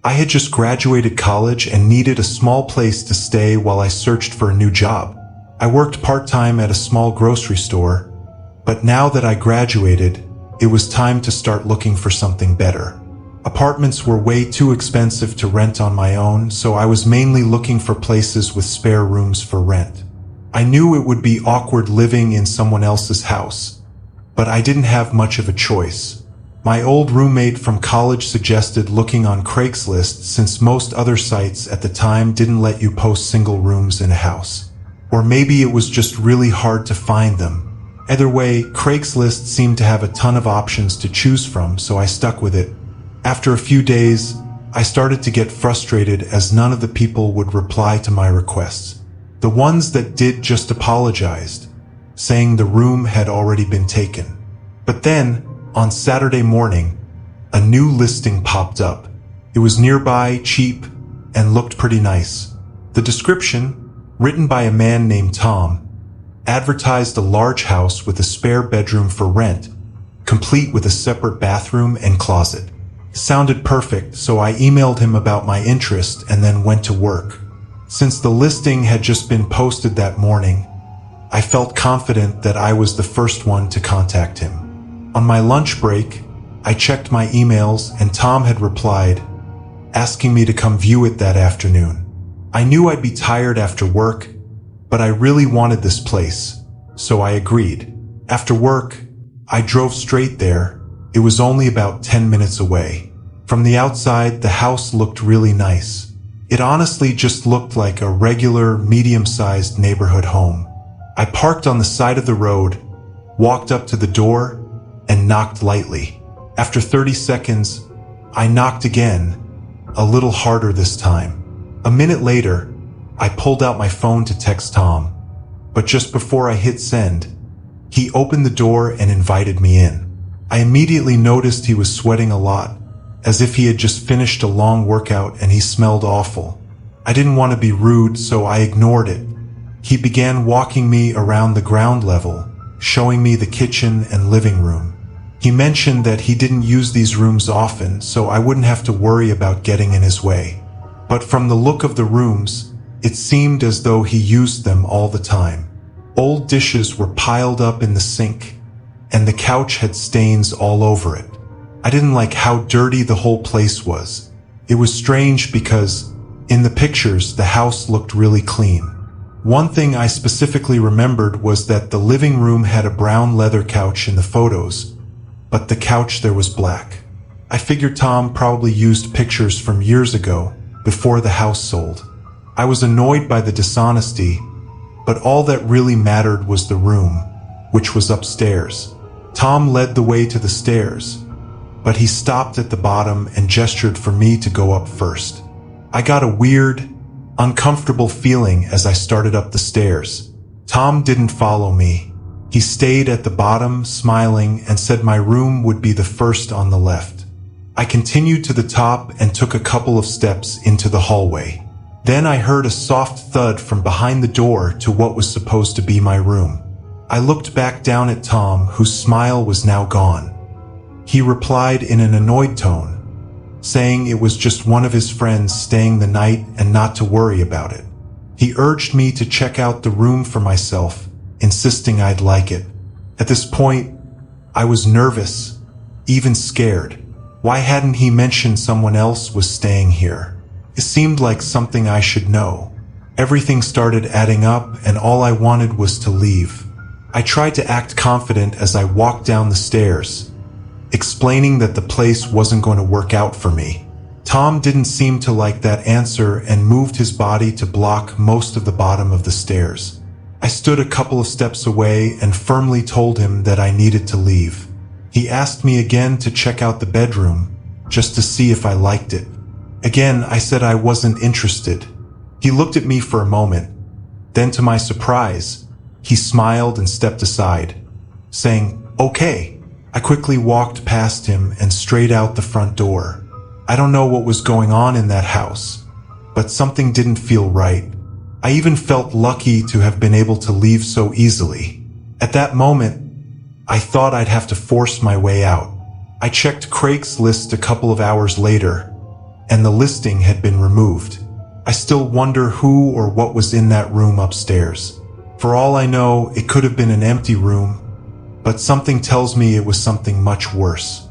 I had just graduated college and needed a small place to stay while I searched for a new job. I worked part-time at a small grocery store, but now that I graduated, it was time to start looking for something better. Apartments were way too expensive to rent on my own, so I was mainly looking for places with spare rooms for rent. I knew it would be awkward living in someone else's house, but I didn't have much of a choice. My old roommate from college suggested looking on Craigslist since most other sites at the time didn't let you post single rooms in a house. Or maybe it was just really hard to find them. Either way, Craigslist seemed to have a ton of options to choose from, so I stuck with it. After a few days, I started to get frustrated as none of the people would reply to my requests. The ones that did just apologized, saying the room had already been taken. But then, on Saturday morning, a new listing popped up. It was nearby, cheap, and looked pretty nice. The description, written by a man named Tom, advertised a large house with a spare bedroom for rent, complete with a separate bathroom and closet. Sounded perfect, so I emailed him about my interest and then went to work. Since the listing had just been posted that morning, I felt confident that I was the first one to contact him. On my lunch break, I checked my emails and Tom had replied, asking me to come view it that afternoon. I knew I'd be tired after work, but I really wanted this place, so I agreed. After work, I drove straight there. It was only about 10 minutes away. From the outside, the house looked really nice. It honestly just looked like a regular, medium-sized neighborhood home. I parked on the side of the road, walked up to the door, and knocked lightly. After 30 seconds, I knocked again, a little harder this time. A minute later, I pulled out my phone to text Tom, but just before I hit send, he opened the door and invited me in. I immediately noticed he was sweating a lot, as if he had just finished a long workout and he smelled awful. I didn't want to be rude, so I ignored it. He began walking me around the ground level, showing me the kitchen and living room. He mentioned that he didn't use these rooms often, so I wouldn't have to worry about getting in his way. But from the look of the rooms, it seemed as though he used them all the time. Old dishes were piled up in the sink, and the couch had stains all over it. I didn't like how dirty the whole place was. It was strange because, in the pictures, the house looked really clean. One thing I specifically remembered was that the living room had a brown leather couch in the photos, but the couch there was black. I figured Tom probably used pictures from years ago, before the house sold. I was annoyed by the dishonesty, but all that really mattered was the room, which was upstairs. Tom led the way to the stairs, but he stopped at the bottom and gestured for me to go up first. I got a weird, uncomfortable feeling as I started up the stairs. Tom didn't follow me. He stayed at the bottom, smiling, and said my room would be the first on the left. I continued to the top and took a couple of steps into the hallway. Then I heard a soft thud from behind the door to what was supposed to be my room. I looked back down at Tom, whose smile was now gone. He replied in an annoyed tone, saying it was just one of his friends staying the night and not to worry about it. He urged me to check out the room for myself, insisting I'd like it. At this point, I was nervous, even scared. Why hadn't he mentioned someone else was staying here? It seemed like something I should know. Everything started adding up, and all I wanted was to leave. I tried to act confident as I walked down the stairs, explaining that the place wasn't going to work out for me. Tom didn't seem to like that answer and moved his body to block most of the bottom of the stairs. I stood a couple of steps away and firmly told him that I needed to leave. He asked me again to check out the bedroom, just to see if I liked it. Again, I said I wasn't interested. He looked at me for a moment. Then, to my surprise, he smiled and stepped aside, saying, "Okay." I quickly walked past him and straight out the front door. I don't know what was going on in that house, but something didn't feel right. I even felt lucky to have been able to leave so easily. At that moment, I thought I'd have to force my way out. I checked Craigslist a couple of hours later, and the listing had been removed. I still wonder who or what was in that room upstairs. For all I know, it could have been an empty room, but something tells me it was something much worse.